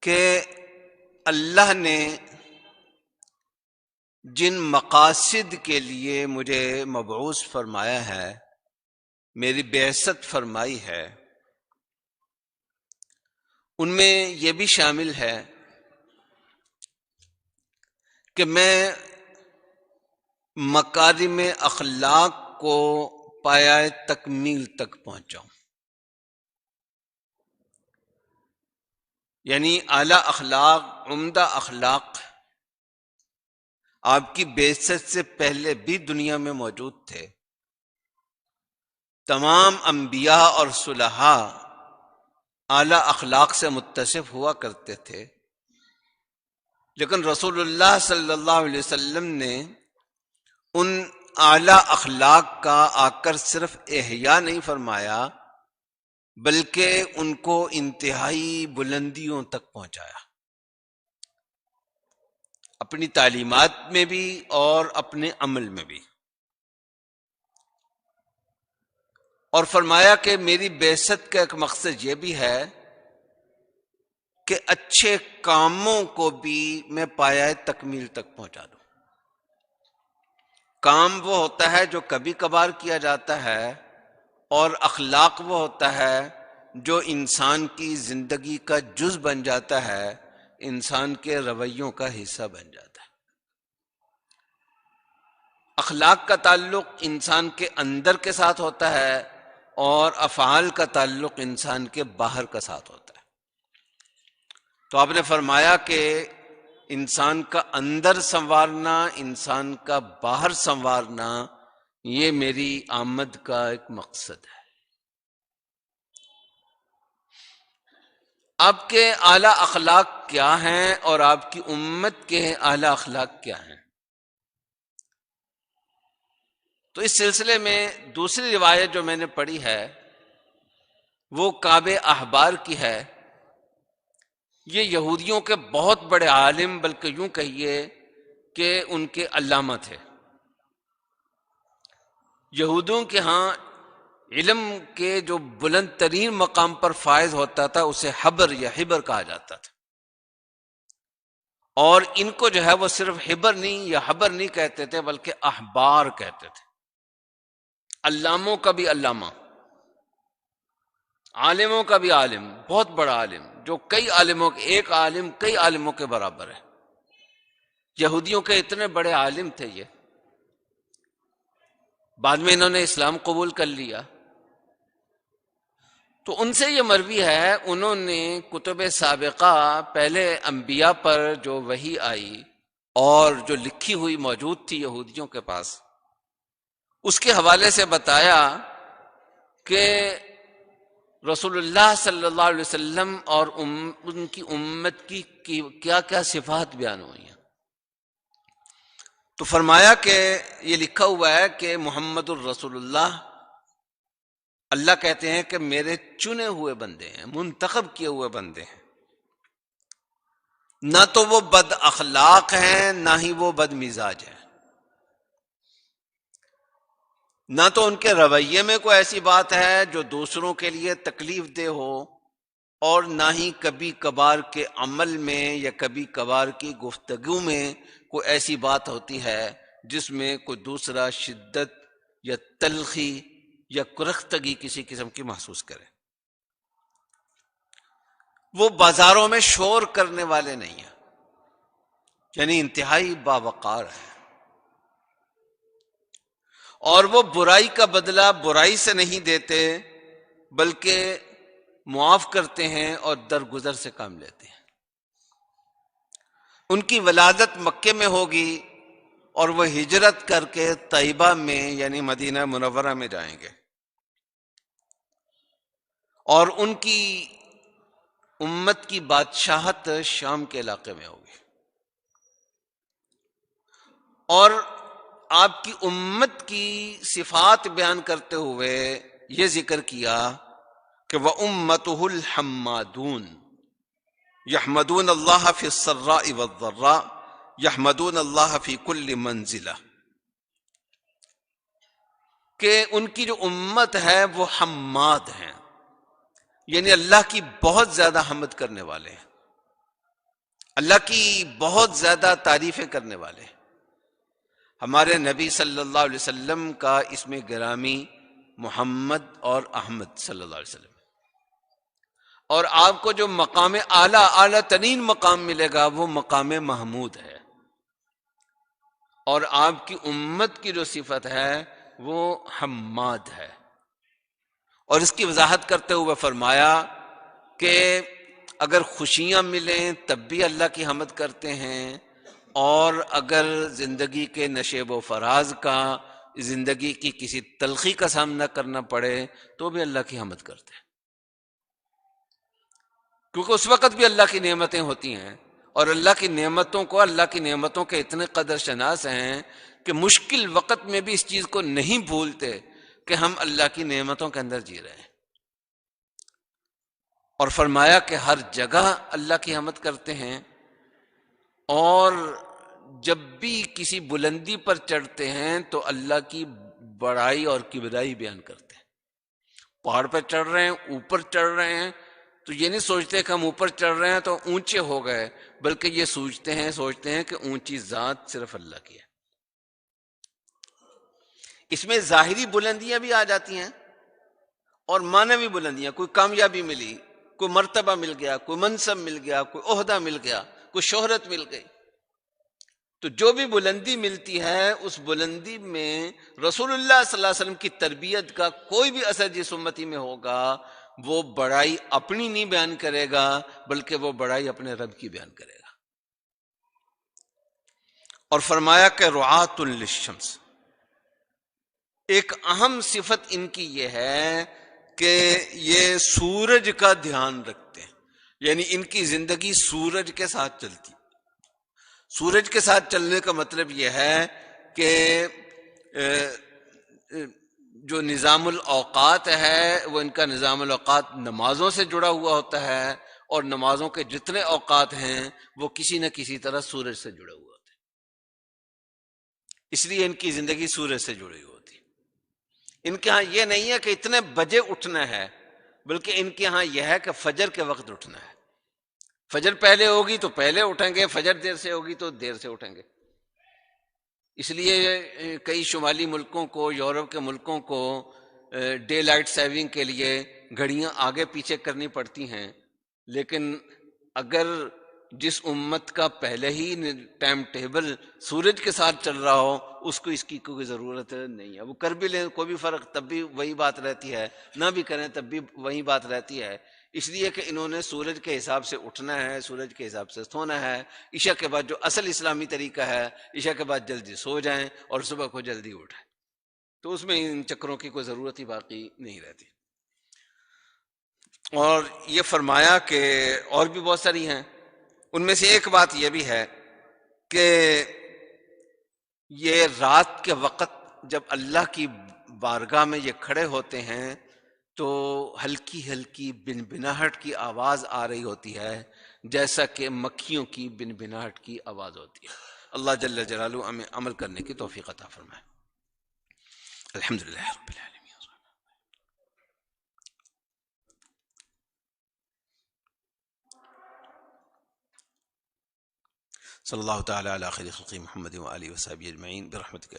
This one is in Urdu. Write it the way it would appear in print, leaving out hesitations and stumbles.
کہ اللہ نے جن مقاصد کے لیے مجھے مبعوث فرمایا ہے، میری بعثت فرمائی ہے، ان میں یہ بھی شامل ہے کہ میں مکارم اخلاق کو پایۂ تکمیل تک پہنچاؤں، یعنی اعلی اخلاق، عمدہ اخلاق آپ کی بعثت سے پہلے بھی دنیا میں موجود تھے۔ تمام انبیاء اور صلحاء اعلی اخلاق سے متصف ہوا کرتے تھے، لیکن رسول اللہ صلی اللہ علیہ وسلم نے ان اعلی اخلاق کا آ کر صرف احیاء نہیں فرمایا، بلکہ ان کو انتہائی بلندیوں تک پہنچایا، اپنی تعلیمات میں بھی اور اپنے عمل میں بھی۔ اور فرمایا کہ میری بعثت کا ایک مقصد یہ بھی ہے کہ اچھے کاموں کو بھی میں پایۂ تکمیل تک پہنچا دوں۔ کام وہ ہوتا ہے جو کبھی کبھار کیا جاتا ہے، اور اخلاق وہ ہوتا ہے جو انسان کی زندگی کا جز بن جاتا ہے، انسان کے رویوں کا حصہ بن جاتا ہے۔ اخلاق کا تعلق انسان کے اندر کے ساتھ ہوتا ہے، اور افعال کا تعلق انسان کے باہر کا ساتھ ہوتا ہے۔ تو آپ نے فرمایا کہ انسان کا اندر سنوارنا، انسان کا باہر سنوارنا، یہ میری آمد کا ایک مقصد ہے۔ آپ کے اعلی اخلاق کیا ہیں اور آپ کی امت کے اعلی اخلاق کیا ہیں؟ تو اس سلسلے میں دوسری روایت جو میں نے پڑھی ہے وہ کعب احبار کی ہے۔ یہ یہودیوں کے بہت بڑے عالم، بلکہ یوں کہیے کہ ان کے علامہ تھے۔ یہودیوں کے ہاں علم کے جو بلند ترین مقام پر فائز ہوتا تھا اسے حبر یا حبر کہا جاتا تھا، اور ان کو جو ہے وہ صرف حبر نہیں یا حبر نہیں کہتے تھے، بلکہ احبار کہتے تھے۔ علاموں کا بھی علامہ، عالموں کا بھی عالم، بہت بڑا عالم، جو کئی عالموں کے ایک عالم کئی عالموں کے برابر ہے۔ یہودیوں کے اتنے بڑے عالم تھے یہ، بعد میں انہوں نے اسلام قبول کر لیا۔ تو ان سے یہ مروی ہے، انہوں نے کتب سابقہ پہلے انبیاء پر جو وحی آئی اور جو لکھی ہوئی موجود تھی یہودیوں کے پاس، اس کے حوالے سے بتایا کہ رسول اللہ صلی اللہ علیہ وسلم اور ان کی امت کی کیا کیا صفات بیان ہوئی ہیں۔ تو فرمایا کہ یہ لکھا ہوا ہے کہ محمد الرسول اللہ کہتے ہیں کہ میرے چنے ہوئے بندے ہیں، منتخب کیے ہوئے بندے ہیں، نہ تو وہ بد اخلاق ہیں نہ ہی وہ بد مزاج ہیں، نہ تو ان کے رویے میں کوئی ایسی بات ہے جو دوسروں کے لیے تکلیف دہ ہو، اور نہ ہی کبھی کبھار کے عمل میں یا کبھی کبھار کی گفتگو میں کوئی ایسی بات ہوتی ہے جس میں کوئی دوسرا شدت یا تلخی یا کرختگی کسی قسم کی محسوس کرے۔ وہ بازاروں میں شور کرنے والے نہیں ہیں، یعنی انتہائی باوقار ہے، اور وہ برائی کا بدلہ برائی سے نہیں دیتے، بلکہ معاف کرتے ہیں اور درگزر سے کام لیتے ہیں۔ ان کی ولادت مکے میں ہوگی اور وہ ہجرت کر کے طیبہ میں یعنی مدینہ منورہ میں جائیں گے، اور ان کی امت کی بادشاہت شام کے علاقے میں ہوگی۔ اور آپ کی امت کی صفات بیان کرتے ہوئے یہ ذکر کیا کہ وَأُمَّتُهُ الْحَمَّادُونَ يَحْمَدُونَ اللَّهَ فِي السَّرَّاءِ وَالضَّرَّاءِ يَحْمَدُونَ اللَّهَ فِي كُلِّ مَنزِلَةٍ، کہ ان کی جو امت ہے وہ حماد ہیں، یعنی اللہ کی بہت زیادہ حمد کرنے والے ہیں۔ اللہ کی بہت زیادہ تعریفیں کرنے والے. ہمارے نبی صلی اللہ علیہ وسلم کا اسم گرامی محمد اور احمد صلی اللہ علیہ وسلم، اور آپ کو جو مقام اعلیٰ اعلیٰ ترین مقام ملے گا وہ مقام محمود ہے. اور آپ کی امت کی جو صفت ہے وہ حماد ہے. اور اس کی وضاحت کرتے ہوئے فرمایا کہ اگر خوشیاں ملیں تب بھی اللہ کی حمد کرتے ہیں، اور اگر زندگی کے نشیب و فراز کا، زندگی کی کسی تلخی کا سامنا کرنا پڑے تو بھی اللہ کی حمد کرتے ہیں، کیونکہ اس وقت بھی اللہ کی نعمتیں ہوتی ہیں. اور اللہ کی نعمتوں کو، اللہ کی نعمتوں کے اتنے قدر شناس ہیں کہ مشکل وقت میں بھی اس چیز کو نہیں بھولتے کہ ہم اللہ کی نعمتوں کے اندر جی رہے ہیں. اور فرمایا کہ ہر جگہ اللہ کی حمد کرتے ہیں، اور جب بھی کسی بلندی پر چڑھتے ہیں تو اللہ کی بڑائی اور کبریائی بیان کرتے ہیں. پہاڑ پر چڑھ رہے ہیں، اوپر چڑھ رہے ہیں، تو یہ نہیں سوچتے کہ ہم اوپر چڑھ رہے ہیں تو اونچے ہو گئے، بلکہ یہ سوچتے ہیں کہ اونچی ذات صرف اللہ کی ہے. اس میں ظاہری بلندیاں بھی آ جاتی ہیں اور معنوی بلندیاں. کوئی کامیابی ملی، کوئی مرتبہ مل گیا، کوئی منصب مل گیا، کوئی عہدہ مل گیا، کوئی شہرت مل گئی. تو جو بھی بلندی ملتی ہے اس بلندی میں رسول اللہ صلی اللہ علیہ وسلم کی تربیت کا کوئی بھی اثر جس امتی میں ہوگا، وہ بڑائی اپنی نہیں بیان کرے گا بلکہ وہ بڑائی اپنے رب کی بیان کرے گا. اور فرمایا کہ رعاۃ للشمس، ایک اہم صفت ان کی یہ ہے کہ یہ سورج کا دھیان رکھتے ہیں، یعنی ان کی زندگی سورج کے ساتھ چلتی. سورج کے ساتھ چلنے کا مطلب یہ ہے کہ جو نظام الاوقات ہے وہ ان کا نظام الاوقات نمازوں سے جڑا ہوا ہوتا ہے، اور نمازوں کے جتنے اوقات ہیں وہ کسی نہ کسی طرح سورج سے جڑے ہوئے ہوتے ہیں. اس لیے ان کی زندگی سورج سے جڑی ہوتی. ان کے ہاں یہ نہیں ہے کہ اتنے بجے اٹھنا ہے، بلکہ ان کے ہاں یہ ہے کہ فجر کے وقت اٹھنا ہے. فجر پہلے ہوگی تو پہلے اٹھیں گے، فجر دیر سے ہوگی تو دیر سے اٹھیں گے. اس لیے کئی شمالی ملکوں کو، یورپ کے ملکوں کو ڈے لائٹ سیونگ کے لیے گھڑیاں آگے پیچھے کرنی پڑتی ہیں، لیکن اگر جس امت کا پہلے ہی ٹائم ٹیبل سورج کے ساتھ چل رہا ہو اس کو اس کی کوئی ضرورت نہیں ہے. وہ کر بھی لیں کوئی بھی فرق، تب بھی وہی بات رہتی ہے، نہ بھی کریں تب بھی وہی بات رہتی ہے. اس لیے کہ انہوں نے سورج کے حساب سے اٹھنا ہے، سورج کے حساب سے سونا ہے. عشاء کے بعد جو اصل اسلامی طریقہ ہے، عشاء کے بعد جلدی سو جائیں اور صبح کو جلدی اٹھیں، تو اس میں ان چکروں کی کوئی ضرورت ہی باقی نہیں رہتی. اور یہ فرمایا کہ اور بھی بہت ساری ہیں، ان میں سے ایک بات یہ بھی ہے کہ یہ رات کے وقت جب اللہ کی بارگاہ میں یہ کھڑے ہوتے ہیں تو ہلکی ہلکی بنبناہٹ کی آواز آ رہی ہوتی ہے، جیسا کہ مکھیوں کی بنبناہٹ کی آواز ہوتی ہے. اللہ جل جلالہ ہمیں عمل کرنے کی توفیق عطا فرمائے. الحمدللہ رب العالمین. صلی اللہ تعالی علی خیر خلق محمد و آلہ و صحبہ اجمعین برحمتک.